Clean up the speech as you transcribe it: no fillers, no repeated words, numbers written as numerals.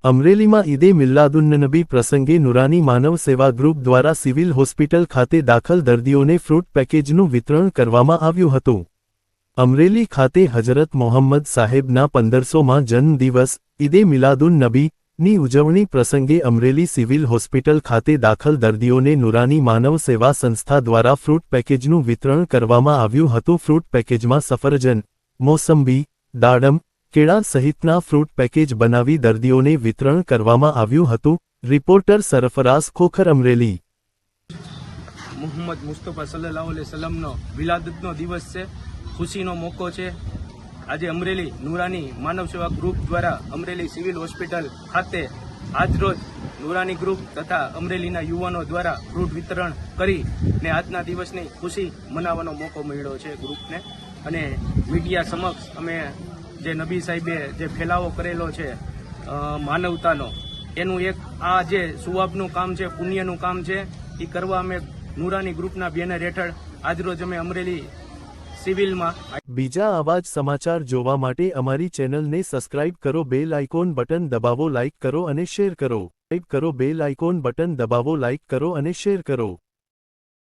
અમરેલીમાં ઈદે મિલ્લાદુન્નબી પ્રસંગે નુરાની માનવ સેવા ગ્રુપ દ્વારા સિવિલ હોસ્પિટલ ખાતે દાખલ દર્દીઓને ફ્રૂટ પેકેજનું વિતરણ કરવામાં આવ્યું હતું। અમરેલી ખાતે હજરત મોહમ્મદ સાહેબના 1500માં જન્મદિવસ ઈદે મિલાદુન્નબીની ઉજવણી પ્રસંગે અમરેલી સિવિલ હોસ્પિટલ ખાતે દાખલ દર્દીઓને નુરાની માનવ સેવા સંસ્થા દ્વારા ફ્રૂટ પેકેજનું વિતરણ કરવામાં આવ્યું હતું। ફ્રૂટ પેકેજમાં સફરજન, મોસંબી, દાડમ, કેળા સહિતના ફ્રૂટ પેકેજ બનાવી દર્દીઓને વિતરણ કરવામાં આવ્યું હતું। રિપોર્ટર સરફરાઝ ખોખર, અમરેલી। મોહમ્મદ મુસ્તફા સલ્લલ્લાહુ અલૈહિ વસલ્લમનો વિલાદતનો દિવસ છે, ખુશીનો મોકો છે। આજે અમરેલી નુરાની માનવ સેવા ગ્રુપ દ્વારા અમરેલી સિવિલ હોસ્પિટલ ખાતે આજરોજ નુરાની ગ્રુપ તથા અમરેલીના યુવાનો દ્વારા ફ્રૂટ વિતરણ કરી ને આજના દિવસની ખુશી મનાવવાનો મોકો મળ્યો છે ગ્રુપને। અને મીડિયા સમક્ષ અમે જે નબી સાહેબે જે ફેલાવો કરેલો છે માનવતાનો, એનું એક આ જે સુવાબનું કામ છે, પુણ્યનું કામ છે, એ કરવા અમે નુરાની ગ્રુપના બેનર હેઠળ આજરોજ અમે અમરેલી સિવિલમાં। બીજા આવા જ સમાચાર જોવા માટે અમારી ચેનલને સબસ્ક્રાઇબ કરો, બેલ આઇકોન બટન દબાવો, લાઇક કરો અને શેર કરો। બેલ આઇકોન બટન દબાવો, લાઇક કરો અને શેર કરો।